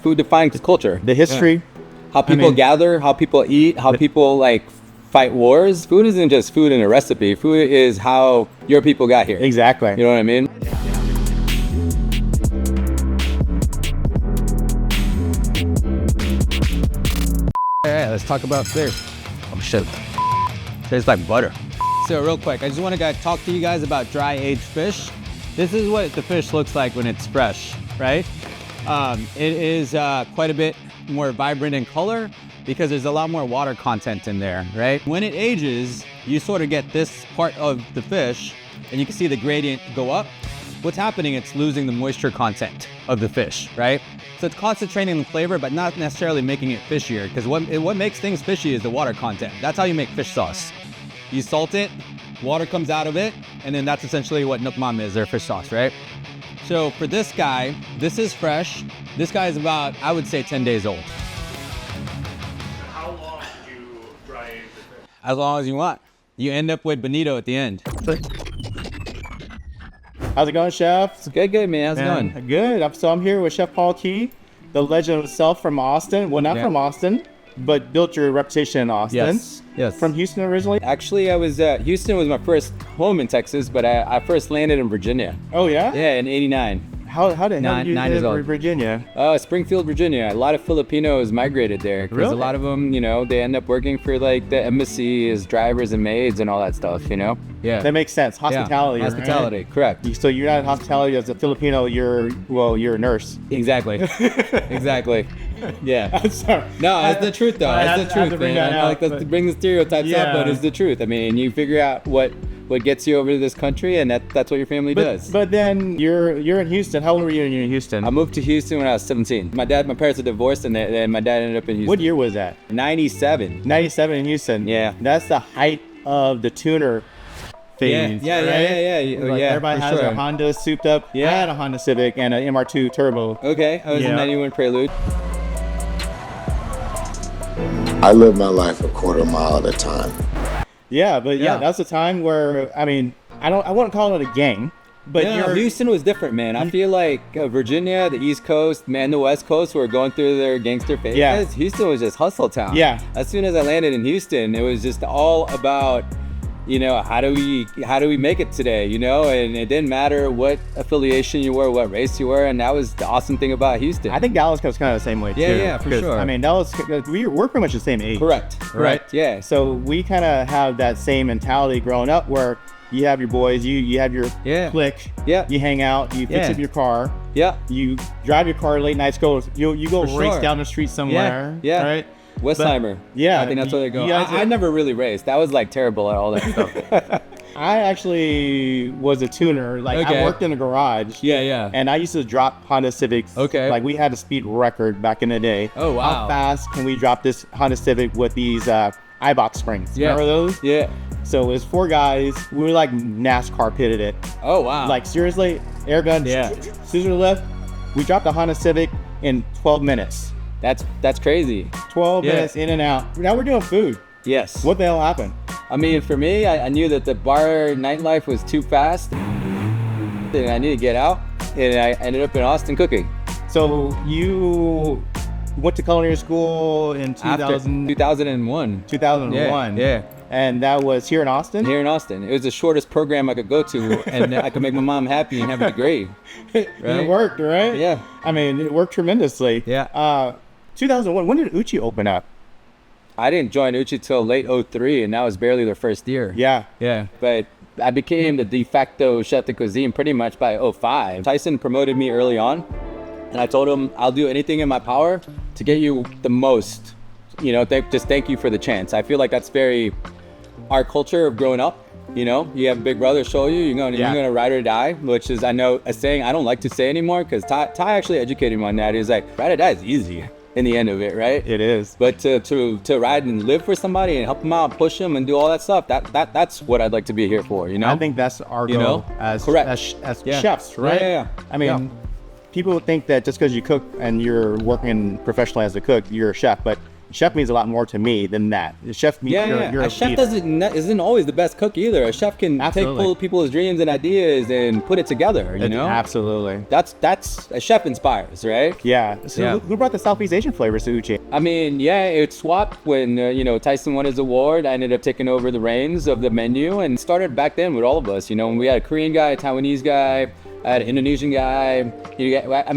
Food defines culture. The history. How people gather, how people eat, how people like fight wars. Food isn't just food in a recipe. Food is how your people got here. Exactly. You know what I mean? Yeah, let's talk about fish. Oh shit, tastes like butter. So real quick, I just want to talk to you guys about dry aged fish. This is what the fish looks like when it's fresh, right? It is quite a bit more vibrant in color because there's a lot more water content in there, right? When it ages, you sort of get this part of the fish and you can see the gradient go up. What's happening, it's losing the moisture content of the fish, right? So it's concentrating the flavor, but not necessarily making it fishier, because what makes things fishy is the water content. That's how you make fish sauce. You salt it, water comes out of it, and then that's essentially what nukmam is, or fish sauce, right? So for this guy, this is fresh. This guy is about, I would say, 10 days old. How long do you dry age the fish? As long as you want. You end up with bonito at the end. How's it going, Chef? It's good, man. How's it going? Good. So I'm here with Chef Paul Qui, the legend himself from Austin. Well, not from Austin, but built your reputation in Austin. Yes. From Houston originally? Actually, I was Houston was my first home in Texas, but I first landed in Virginia. Oh, yeah? Yeah, in '89. How the hell did you Nine years live in old. Virginia? Springfield, Virginia. A lot of Filipinos migrated there because Really? a lot of them, you know, they end up working for like the embassy as drivers and maids and all that stuff, you know? Yeah. That makes sense. Hospitality. Yeah. Hospitality, right? correct. So you're not in hospitality as a Filipino, you're a nurse. Exactly. Exactly. Yeah. Sorry. No, it's the truth though. I It's the had to truth, bring man. that I like out, to bring the stereotypes up, but Yeah. it's the truth. I mean, you figure out what gets you over to this country, and that's what your family does. But then you're in Houston. How old were you when you were in Houston? I moved to Houston when I was 17. My parents are divorced, and then my dad ended up in Houston. What year was that? 97. 97 in Houston. Yeah. That's the height of the tuner phase. Yeah. Like everybody for has sure. a Honda souped up. Yeah. I had a Honda Civic and an MR2 Turbo. Okay, I was in Yeah. 91 Prelude. I live my life a quarter mile at a time. Yeah, but Yeah. that's a time where I wouldn't call it a gang, but Yeah, Houston was different, man. I feel like Virginia, the East Coast, man, the West Coast were going through their gangster phases. Yeah. Houston was just hustle town. Yeah. As soon as I landed in Houston, it was just all about, you know, how do we make it today, you know? And it didn't matter what affiliation you were, what race you were, and that was the awesome thing about Houston. I think Dallas was kind of the same way too. Yeah, for 'cause, sure. I mean, Dallas, we're pretty much the same age. Correct. Yeah. So we kind of have that same mentality growing up where you have your boys, you have your clique, Yeah. you hang out, you fix Yeah. up your car, Yeah. you drive your car late nights, you go For race sure. down the street somewhere, Yeah. right? Westheimer. yeah, I think that's where they go. you guys I never really raced. That was like terrible at all that stuff. I actually was a tuner. Like Okay. I worked in a garage. Yeah. And I used to drop Honda Civics. Okay. Like we had a speed record back in the day. Oh, wow. How fast can we drop this Honda Civic with these iBox springs? Yeah. Remember those? Yeah. So it was 4 guys. We were like NASCAR pitted it. Oh, wow. Like seriously, air gun, Yeah. scissor lift. We dropped a Honda Civic in 12 minutes. That's crazy. 12 Yeah. minutes in and out. Now we're doing food. Yes. What the hell happened? I mean, for me, I knew that the bar nightlife was too fast, and I needed to get out, and I ended up in Austin cooking. So you went to culinary school in 2001. 2001. Yeah. And that was here in Austin? Here in Austin. It was the shortest program I could go to, and I could make my mom happy and have a degree. And it worked, right? Yeah. I mean, it worked tremendously. Yeah. 2001, when did Uchi open up? I didn't join Uchi till late 03, and that was barely their first year. Yeah. Yeah. But I became the de facto chef de cuisine pretty much by 05. Tyson promoted me early on, and I told him, I'll do anything in my power to get you the most. You know, just thank you for the chance. I feel like that's very our culture of growing up. You know, you have a big brother show you, you're gonna ride or die, which is, I know, a saying I don't like to say anymore, because Ty actually educated me on that. He's like, ride or die is easy in the end of it, right? It is. But to ride and live for somebody and help them out, push them, and do all that stuff, that's what I'd like to be here for, you know? I think that's our You goal know? as Correct. as Yeah. chefs, right? Yeah. I mean, people think that just because you cook and you're working professionally as a cook, you're a chef, but chef means a lot more to me than that. The chef means you're a chef isn't always the best cook either. A chef can Absolutely. take people's dreams and ideas and put it together, you know? Absolutely. That's a chef inspires, right? Yeah. So who brought the Southeast Asian flavors to Uchi? I mean, yeah, it swapped when, Tyson won his award. I ended up taking over the reins of the menu and started back then with all of us, when we had a Korean guy, a Taiwanese guy, I had an Indonesian guy.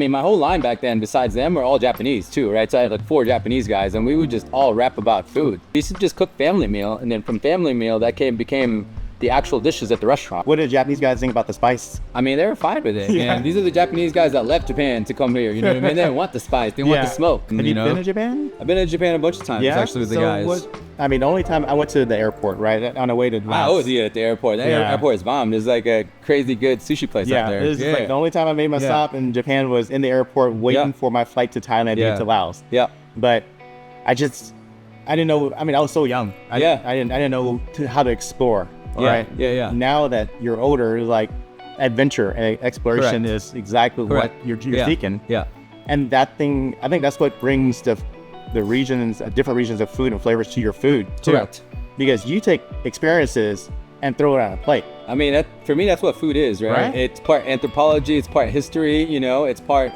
My whole line back then, besides them, were all Japanese too, right? So I had like 4 Japanese guys, and we would just all rap about food. We used to just cook family meal, and then from family meal, that became the actual dishes at the restaurant. What did Japanese guys think about the spice? I mean, they were fine with it. Yeah. And these are the Japanese guys that left Japan to come here. You know what I mean? They didn't want the spice. They want the smoke. Have you been to Japan? I've been to Japan a bunch of times, actually, with the guys. The only time I went to the airport, right, on the way to Laos. I always eat at the airport. That airport is bomb. There's like a crazy good sushi place out there. This is like the only time I made my stop in Japan was in the airport waiting for my flight to Thailand to Laos. Yeah. But I didn't know. I was so young. I didn't know how to explore. Right. Yeah. Now that you're older, like adventure and exploration is exactly what you're seeking. Yeah. And that thing, I think that's what brings the regions, different regions of food and flavors to your food too. Correct. Because you take experiences and throw it on a plate. I mean, for me, that's what food is, right? It's part anthropology, it's part history, it's part,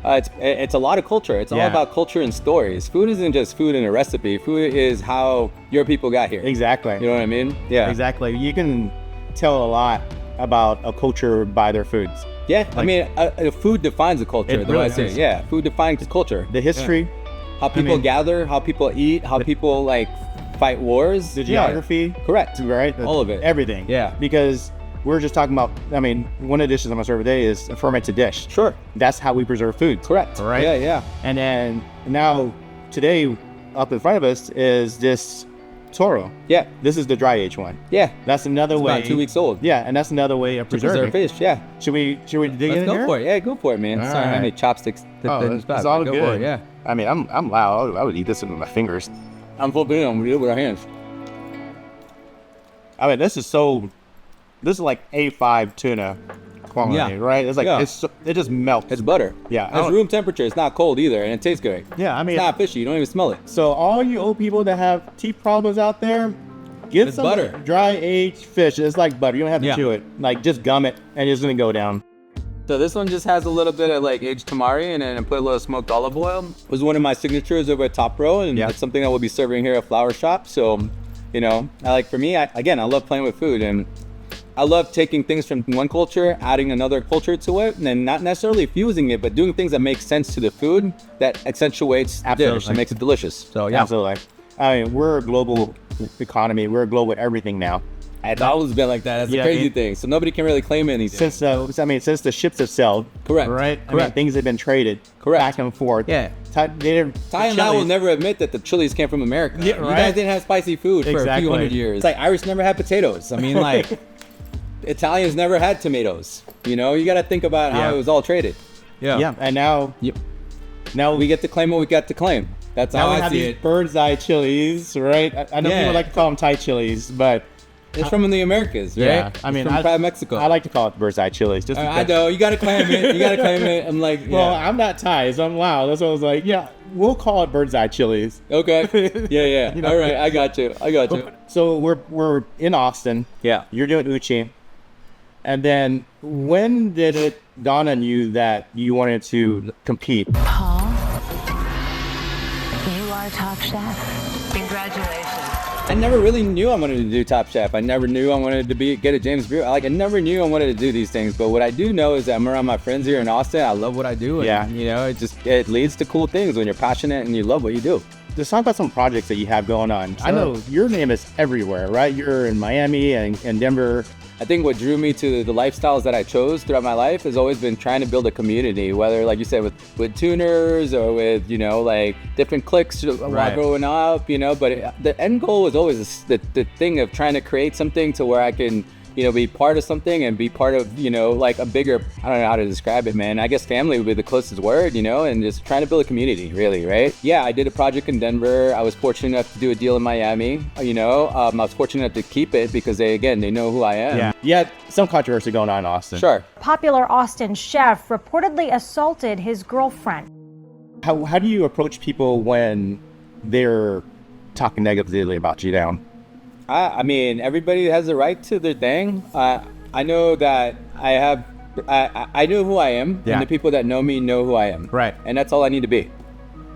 it's a lot of culture. It's all about culture and stories. Food isn't just food and a recipe. Food is how your people got here. Exactly. You know what I mean? Yeah. Exactly. You can tell a lot about a culture by their foods. Yeah. Food defines a culture. Yeah. Food defines the culture. The history. How people gather, how people eat, how people fight wars. The geography. Correct. Right? All of it. Everything. Yeah. Because we're just talking about, one of the dishes I'm gonna serve today is a fermented dish. Sure. That's how we preserve food. Correct. Right? Yeah. And then now, today, up in front of us is this Otoro. Yeah. This is the dry aged one. Yeah. That's another way. About 2 weeks old. Yeah, and that's another way of preserving. Preserve fish, yeah. Should we dig in Let's go here? for it. Yeah, go for it, man. Sorry, I have any chopsticks. It's all go good. For it, yeah. I'm loud. I would eat this with my fingers. I'm flipping it. I'm gonna do it with our hands. This is like A5 tuna quality, right? It's like it just melts. It's butter. Yeah, It's room temperature. It's not cold either, and it tastes good. Yeah, it's not fishy. You don't even smell it. So all you old people that have teeth problems out there, get some butter. Dry aged fish. It's like butter. You don't have to chew it. Just gum it, and it's gonna go down. So this one just has a little bit of aged tamari, and then I put a little smoked olive oil. It was one of my signatures over at Top Row, and it's something I will be serving here at Flower Shop. So, I love playing with food, and I love taking things from one culture, adding another culture to it, and then not necessarily fusing it, but doing things that make sense to the food that accentuates the dish and makes it delicious. So yeah. Absolutely. We're a global economy. We're a global everything now. It's always been like that. That's the crazy thing. So nobody can really claim anything. Since the ships have sailed. Correct. Right? Things have been traded. Correct. Back and forth. Yeah. Thai and I will never admit that the chilies came from America. Yeah, right? You guys didn't have spicy food for a few hundred years. It's like Irish never had potatoes. Italians never had tomatoes. You got to think about how it was all traded. Yeah. And now we get to claim what we got to claim. That's how I see it. Bird's eye chilies, right? I know people like to call them Thai chilies, but it's from the Americas, right? Yeah, from Mexico. I like to call it bird's eye chilies. Just I know you got to claim it. I'm like, well, I'm not Thai, so I'm wow. That's what I was like. Yeah, we'll call it bird's eye chilies. Okay. Yeah. All right, I got you. So we're in Austin. Yeah. You're doing Uchi. And then when did it dawn on you that you wanted to compete? Paul, you are Top Chef. Congratulations. I never really knew I wanted to do Top Chef. I never knew I wanted to get a James Beard. I never knew I wanted to do these things. But what I do know is that I'm around my friends here in Austin. I love what I do. And, it leads to cool things when you're passionate and you love what you do. Let's talk about some projects that you have going on. Sure. I know your name is everywhere, right? You're in Miami and Denver. I think what drew me to the lifestyles that I chose throughout my life has always been trying to build a community, whether, like you said, with tuners or with, different cliques while growing up, but the end goal was always the thing of trying to create something to where I can, be part of something and be part of, a bigger, I don't know how to describe it, man. I guess family would be the closest word, and just trying to build a community, really, right? Yeah, I did a project in Denver. I was fortunate enough to do a deal in Miami, I was fortunate enough to keep it because they know who I am. Yeah, some controversy going on in Austin. Sure. Popular Austin chef reportedly assaulted his girlfriend. How do you approach people when they're talking negatively about you now? I mean, everybody has a right to their thing. I know that I know who I am, Yeah. and the people that know me know who I am. Right. And that's all I need to be.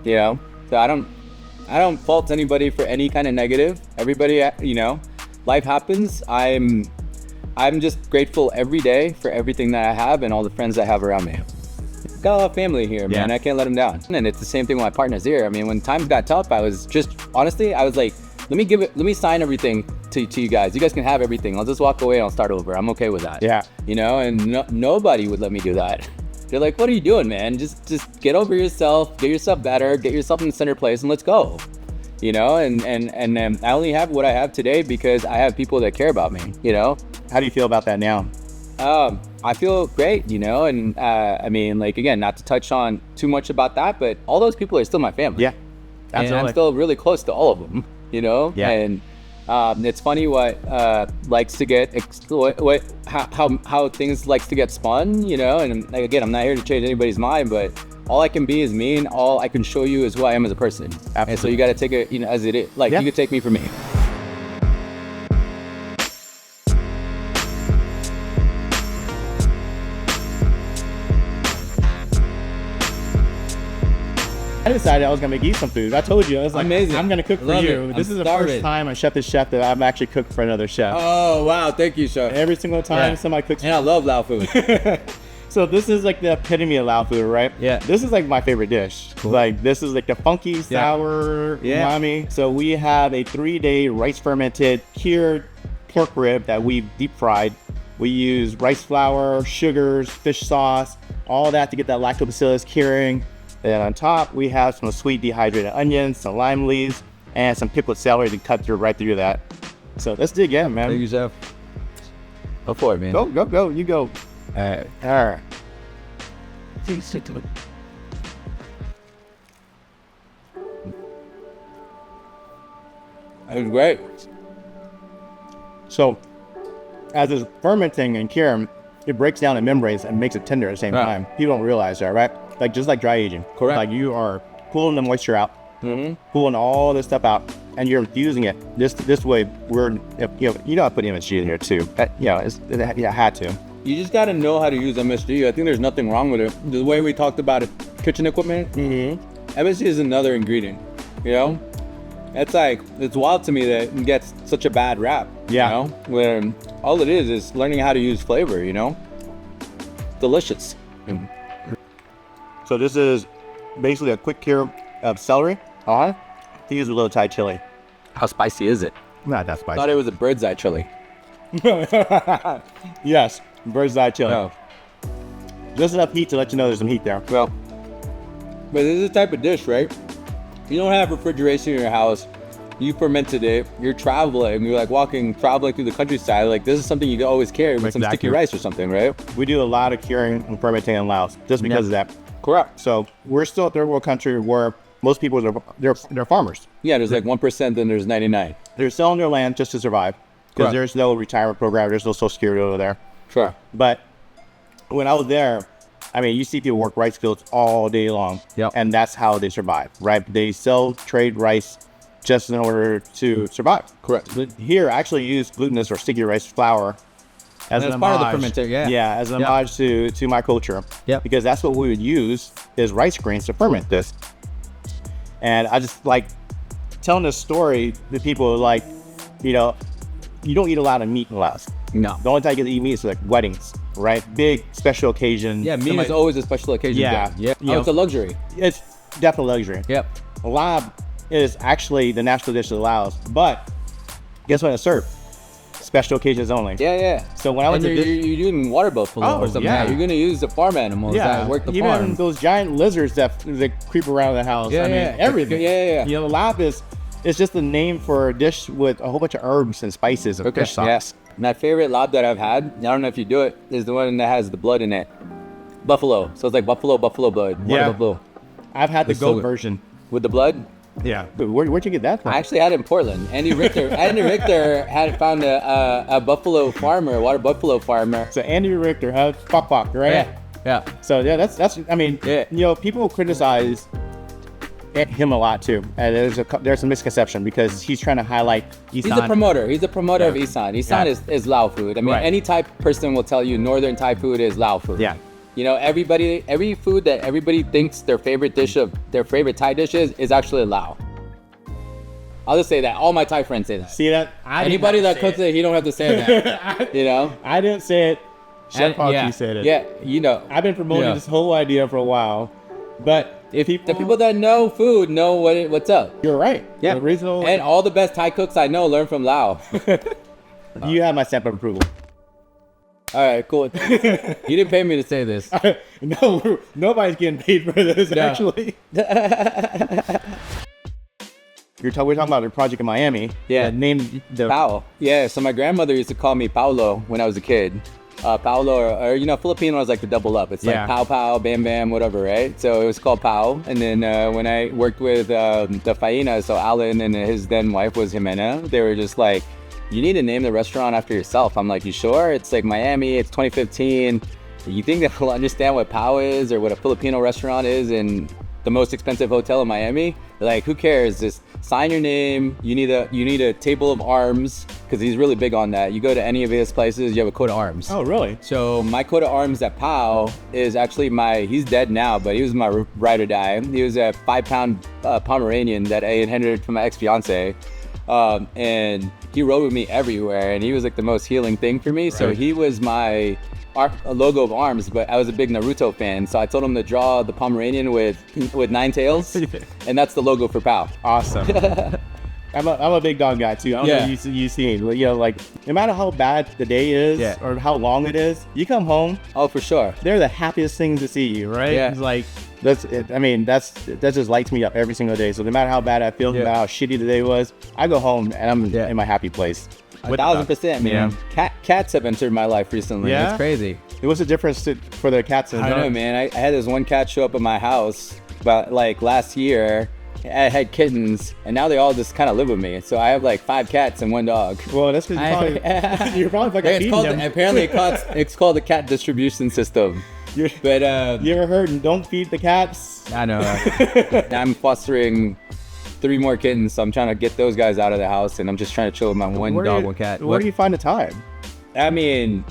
You know? So I don't fault anybody for any kind of negative. Everybody, you know, life happens. I'm just grateful every day for everything that I have and all the friends I have around me. Got a lot of family here, man. Yeah. I can't let them down. And it's the same thing with my partners here. I mean, when times got tough, I was just, honestly, I was like, let me sign everything to you guys. You guys can have everything. I'll just walk away and I'll start over. I'm okay with that. Yeah. You know, and nobody would let me do that. They're like, what are you doing, man? Just get over yourself, get yourself better, get yourself in the center place, and let's go. You know, and I only have what I have today because I have people that care about me, you know? How do you feel about that now? I feel great, you know, and I mean, like, again, not to touch on too much about that, but all those people are still my family. Yeah, And absolutely. I'm still really close to all of them, you know? Yeah. And it's funny what likes to get, how things likes to get spun, you know? And like, again, I'm not here to change anybody's mind, but all I can be is me, and all I can show you is who I am as a person. And so you got to take it, you know, as it is. Like, Yeah. you could take me for me. I decided I was gonna make you some food. I told you, I was like, Amazing. I'm gonna cook for Love you. it. I'm This is the starving. first time I chef this chef that I've actually cooked for another chef. Oh, wow. Thank you, chef. Every single time Yeah. somebody cooks. And I love Lao food. So this is like the epitome of Lao food, right? Yeah. This is like my favorite dish. Like this is like the funky, sour, Yeah. umami. So we have a 3-day rice fermented cured pork rib that we've deep fried. We use rice flour, sugars, fish sauce, all that to get that lactobacillus curing. And on top, we have some sweet dehydrated onions, some lime leaves, and some pickled celery to cut through right through that. So let's dig in, man. Thank you, chef. Go for it, man. Go, you go. All right. All right. It was great. So, as it's fermenting and curing, it breaks down the membranes and makes it tender at the same Right. time. People don't realize that, right? Like just like dry aging. Correct. Like you are pulling the moisture out, pulling all this stuff out, and you're infusing it. This way, I put MSG in here too. I had to. You just got to know how to use MSG. I think there's nothing wrong with it. The way we talked about it, kitchen equipment, MSG is another ingredient, you know? It's wild to me that it gets such a bad rap, Yeah. you know? Where all it is learning how to use flavor, you know? Delicious. So this is basically a quick cure of celery. To use a little Thai chili. How spicy is it? Not that I spicy. thought it was a bird's eye chili. Yes, bird's eye chili. No. Just enough heat to let you know there's some heat there. Well, but this is the type of dish, right? You don't have refrigeration in your house. You fermented it. You're traveling. You're like traveling through the countryside. Like this is something you can always carry with some Exactly. sticky rice or something, right? We do a lot of curing and fermenting in Laos just because of that. Correct. So we're still a third world country where most people they're farmers. Yeah, there's like 1%, then there's 99. They're selling their land just to survive because Correct. there's no retirement program. There's no social security over there. Sure. But when I was there, I mean, you see people work rice fields all day long, Yep. and that's how they survive, right? They trade rice just in order to survive. Correct. But here, I actually use glutinous or sticky rice flour as That's an part of the homage. fermenter, yeah. Yeah, as an Yep. homage to my culture. Yep. Because that's what we would use is rice grains to ferment this. And I just like telling this story to people like, you know, you don't eat a lot of meat in Laos. No. The only time you get to eat meat is like weddings, right? Big special occasion. Yeah, meat is always a special occasion. Yeah. Yeah. You Oh, know, it's a luxury. It's definitely luxury. Yep. Lab is actually the national dish of Laos, but guess what it's served? Special occasions only. Yeah, yeah. So when I went And to you're doing water buffalo Oh, or something. yeah. You're gonna use the farm animals that work the even farm. those giant lizards that creep around the house. Yeah, I mean, yeah. everything. Yeah. You know, lab is just a name for a dish with a whole bunch of herbs and spices and fish sauce. Yes. My favorite lab that I've had, I don't know if you do it, is the one that has the blood in it. Buffalo. So it's like buffalo blood. Water Yeah. buffalo. I've had the It's so goat good. version. With the blood? Yeah. Where'd you get that from? I actually had it in Portland. Andy Richter had found a buffalo farmer, a water buffalo farmer. So Andy Richter, fuck, right? Yeah. So yeah, that's. I mean, Yeah. you know, people criticize him a lot too. And there's a misconception because he's trying to highlight Isan. He's a promoter. He's a promoter of Isan. Isan is Lao food. I mean, any type of person will tell you Northern Thai food is Lao food. Yeah. You know, every food that everybody thinks their favorite Thai dish is actually Lao. I'll just say that. All my Thai friends say that. See that? Anybody that cooks it, he don't have to say that. You know? I didn't say it. Chef Paul Qui said it. Yeah, you know. I've been promoting this whole idea for a while, but If the people that know food know what's up. You're right. Yeah. The original. And all the best Thai cooks I know learn from Lao. You have my stamp of approval. All right, cool. You didn't pay me to say this. No, nobody's getting paid for this, actually. We're talking about a project in Miami. Yeah. Named the Pao. Yeah, so my grandmother used to call me Paulo when I was a kid. Paulo, or you know, Filipino is like the double up. It's like Pow Pow, Bam Bam, whatever, right? So it was called Pao. And then when I worked with the Faina, so Alan and his then wife was Jimena, they were just like, you need to name the restaurant after yourself. I'm like, you sure? It's like Miami, it's 2015. You think that we'll understand what Pao is or what a Filipino restaurant is in the most expensive hotel in Miami? They're like, who cares? Just sign your name. You need a table of arms because he's really big on that. You go to any of his places, you have a coat of arms. Oh, really? So my coat of arms at Pao is actually he's dead now, but he was my ride or die. He was a 5-pound Pomeranian that I inherited from my ex-fiance. And he rode with me everywhere, and he was like the most healing thing for me. So he was my logo of arms, but I was a big Naruto fan, so I told him to draw the Pomeranian with 9 tails, and that's the logo for Pao. Awesome. I'm a big dog guy too. I don't know if you seen, you know, like no matter how bad the day is or how long it is, you come home. Oh, for sure. They're the happiest things to see you, right? Yeah. It's like that just lights me up every single day. So no matter how bad I feel, no matter how shitty the day was, I go home and I'm in my happy place. 1,000%, man. Cats have entered my life recently. Yeah? It's crazy. What's the difference for the cats? I don't know, man. I had this one cat show up at my house about like last year. I had kittens, and now they all just kind of live with me. So I have like 5 cats and 1 dog. Well, that's because you're probably fucking feeding them. Apparently, it's called the cat distribution system. But you ever heard don't feed the cats? I know. I'm fostering 3 more kittens, so I'm trying to get those guys out of the house, and I'm just trying to chill with my one dog, 1 cat. Where do you find the time? I mean,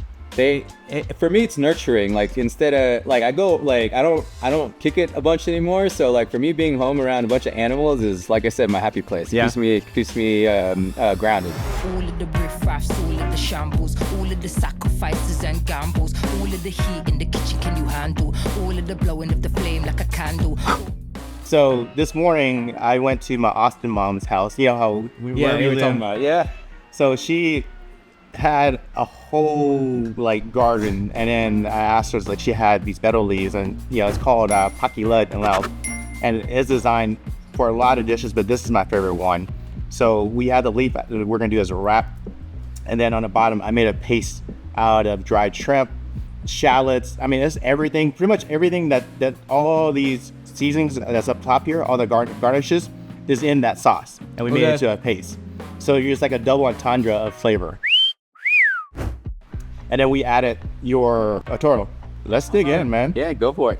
for me it's nurturing. Like instead of like I don't kick it a bunch anymore. So like for me, being home around a bunch of animals is, like I said, my happy place. It keeps me grounded. All of the riffraffs, all of the shambles, all of the sacrifices and gambles, all of the heat in the kitchen can you handle, all of the blowing of the flame like a candle. So this morning I went to my Austin mom's house. You know how we were talking about. Yeah. So she had a whole like garden, and then I asked her, like, she had these betel leaves, and it's called Pakilad in Laos, and it's designed for a lot of dishes, but this is my favorite one. So we had the leaf that we're gonna do as a wrap, and then on the bottom I made a paste out of dried shrimp, shallots. I mean, it's everything, pretty much everything that all these seasonings that's up top here, all the garnishes is in that sauce, and we made it into a paste. So you're just like a double entendre of flavor. And then we added your Otoro. Let's dig in, man. Yeah, go for it.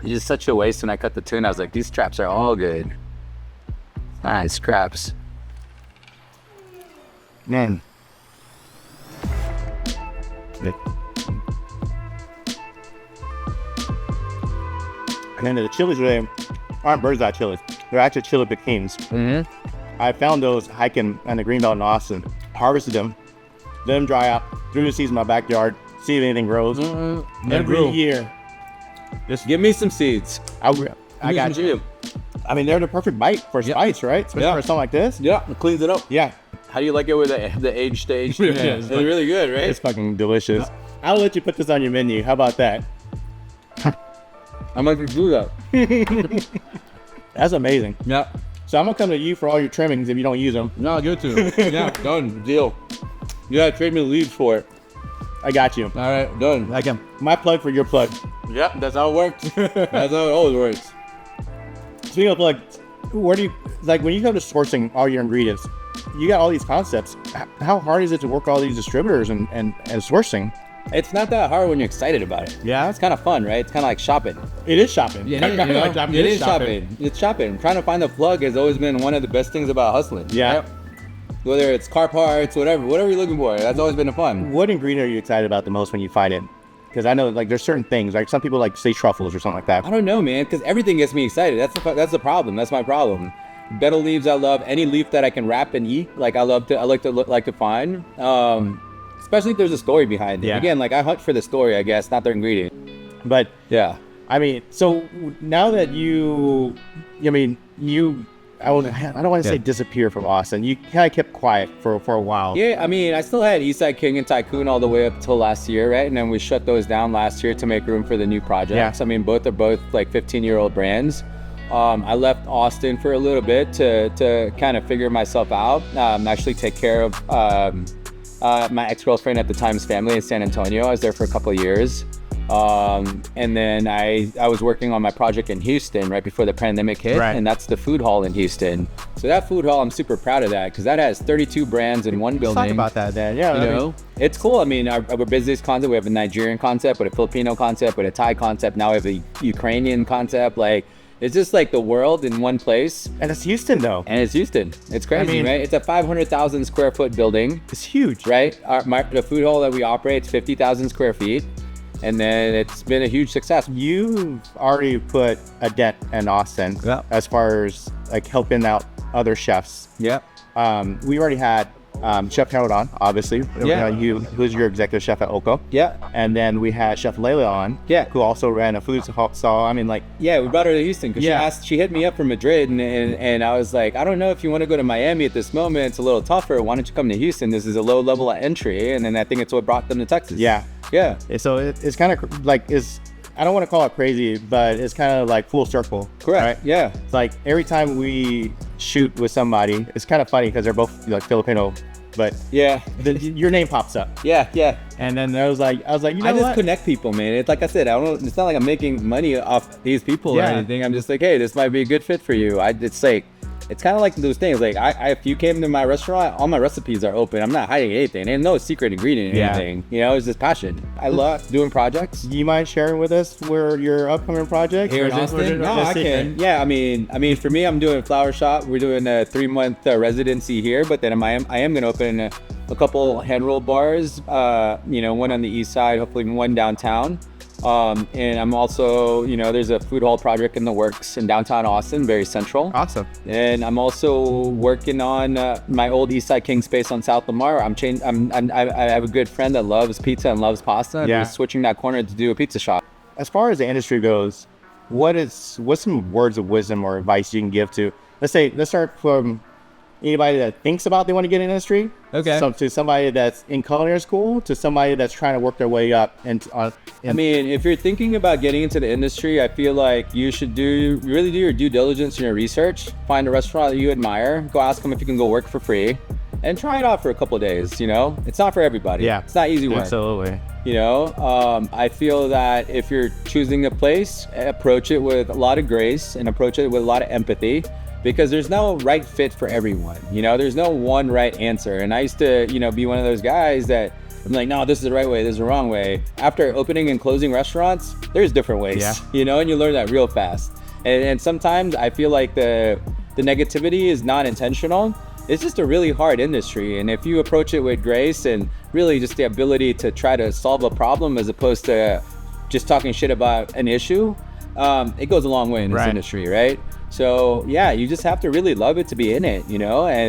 It's just such a waste. When I cut the tuna, I was like, these traps are all good. Nice scraps. Man. And then the chilies today aren't bird's eye chilies. They're actually chili pekins. Mm-hmm. I found those hiking on the Greenbelt in Austin, harvested them, let them dry out, threw the seeds in my backyard, see if anything grows. Every year. Just give me some seeds. I got you. I mean, they're the perfect bite for spice, right? Especially for something like this. Yeah, it cleans it up. Yeah. How do you like it with the aged stage? It's really good, right? It's fucking delicious. I'll let you put this on your menu. How about that? I might do that. That's amazing. Yeah. So I'm gonna come to you for all your trimmings if you don't use them. No, good to. Yeah, done. Deal. You gotta trade me leaves for it. I got you. All right, done. Like my plug for your plug. Yep, that's how it works. That's how it always works. Speaking of plug, where do you, like when you come to sourcing all your ingredients, you got all these concepts. How hard is it to work all these distributors and sourcing? It's not that hard when you're excited about it. Yeah? It's kind of fun, right? It's kind of like shopping. It is shopping. Yeah, you know, It is shopping. It's shopping. Trying to find the plug has always been one of the best things about hustling. Yeah. Right? Whether it's car parts, whatever you're looking for, that's always been fun. What ingredient are you excited about the most when you find it? Because I know like there's certain things, like some people like say truffles or something like that. I don't know, man, because everything gets me excited. That's the problem. That's my problem. Betel leaves, I love any leaf that I can wrap and eat. Like I like to find, especially if there's a story behind it. Yeah. Again, like I hunt for the story, I guess, not the ingredient. But Yeah. I mean, so now that I don't want to say disappear from Austin. You kind of kept quiet for a while. Yeah, I mean, I still had Eastside King and Tycoon all the way up till last year, right? And then we shut those down last year to make room for the new projects. Yeah. I mean, both are like 15-year-old brands. I left Austin for a little bit to kind of figure myself out. Actually take care of my ex-girlfriend at the time's family in San Antonio. I was there for a couple of years. And then I was working on my project in Houston right before the pandemic hit, Right. and that's the food hall in Houston. So that food hall, I'm super proud of that because that has 32 brands in one building. Talk about that then. Yeah. You know, it's cool. I mean, our business concept, we have a Nigerian concept, but a Filipino concept, but a Thai concept. Now we have a Ukrainian concept. Like, it's just like the world in one place. And it's Houston though. And it's Houston. It's crazy, I mean- right? It's a 500,000 square foot building, It's huge. right? The food hall that we operate is 50,000 square feet. And then it's been a huge success. You've already put a dent in Austin Yeah. as far as like helping out other chefs. Yeah. We already had Chef Harold on, obviously. Yeah. Who's your executive chef at Oko. Yeah. And then we had Chef Layla on, Yeah. who also ran a food hall. So I mean, like, Yeah, we brought her to Houston because Yeah. she hit me up from Madrid and I was like, I don't know if you want to go to Miami at this moment. It's a little tougher. Why don't you come to Houston? This is a low level of entry. And then I think it's what brought them to Texas. yeah. Yeah. So it's kind of like I don't want to call it crazy, but it's kind of like full circle. Correct. Right? Yeah. It's like every time we shoot with somebody, it's kind of funny because they're both like Filipino, but Yeah. your name pops up. Yeah. Yeah. And then I was like, you know I just what? connect people, man. It's like I said, it's not like I'm making money off these people or Yeah. anything. I'm just like, hey, this might be a good fit for you. It's kind of like those things. Like if you came to my restaurant, all my recipes are open. I'm not hiding anything. There's no secret ingredient or Yeah. anything. You know, it's just passion. I love doing projects. Do you mind sharing with us where your upcoming project? Here in Or just- Austin? No, I can. Yeah, I mean, for me, I'm doing Flower Shop. We're doing a 3-month residency here, but then I am going to open a couple hand roll bars. One on the east side, hopefully one downtown. And I'm also, there's a food hall project in the works in downtown Austin, very central. Awesome. And I'm also working on my old Eastside King space on South Lamar. I have a good friend that loves pizza and loves pasta. Yeah. I'm just switching that corner to do a pizza shop. As far as the industry goes, what's some words of wisdom or advice you can give to, let's start from anybody that thinks about they want to get in the industry. Okay. To somebody that's in culinary school, to somebody that's trying to work their way up. I mean, if you're thinking about getting into the industry, I feel like you should really do your due diligence and your research. Find a restaurant that you admire. Go ask them if you can go work for free, and try it out for a couple of days. It's not for everybody. Yeah. It's not easy work. Absolutely. I feel that if you're choosing a place, approach it with a lot of grace and approach it with a lot of empathy. Because there's no right fit for everyone. There's no one right answer. And I used to, be one of those guys that I'm like, no, this is the right way, this is the wrong way. After opening and closing restaurants, there's different ways. Yeah. And you learn that real fast. And sometimes I feel like the negativity is not intentional. It's just a really hard industry. And if you approach it with grace and really just the ability to try to solve a problem as opposed to just talking shit about an issue, it goes a long way in this industry, right? So yeah, you just have to really love it to be in it, and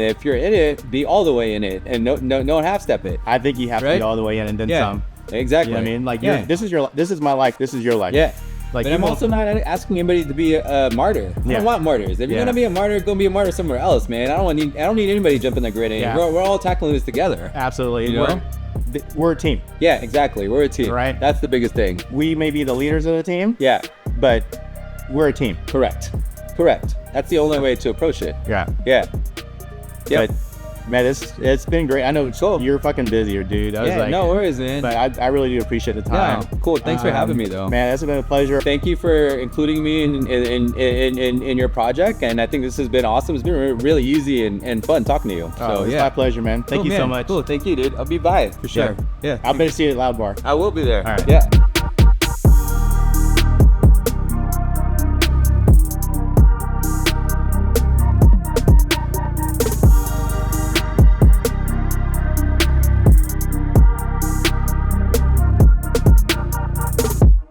if you're in it, be all the way in it and no half step it. I think you have to be all the way in and then some. Exactly. You know what I mean? Like, this is my life, this is your life. Yeah. Like, but I'm also not asking anybody to be a martyr. I don't want martyrs. If you're gonna be a martyr, go be a martyr somewhere else, man. I don't need anybody jumping the grid. Yeah. We're all tackling this together. Absolutely. You know? We're a team. Yeah, exactly. We're a team. Right. That's the biggest thing. We may be the leaders of the team. Yeah. But we're a team. Correct. That's the only way to approach it. Yeah. Yeah. Yep. But Man, it's been great. I know you're fucking busier, dude. I was Yeah, like, no worries, man. But I really do appreciate the time. Yeah, cool. Thanks for having me, though. Man, it's been a pleasure. Thank you for including me in your project, and I think this has been awesome. It's been really easy and fun talking to you. So it's my pleasure, man. Thank you so much. Cool. Thank you, dude. I'll be by for sure. Yeah. I'll better see you at Loud Bar. I will be there. All right. Yeah.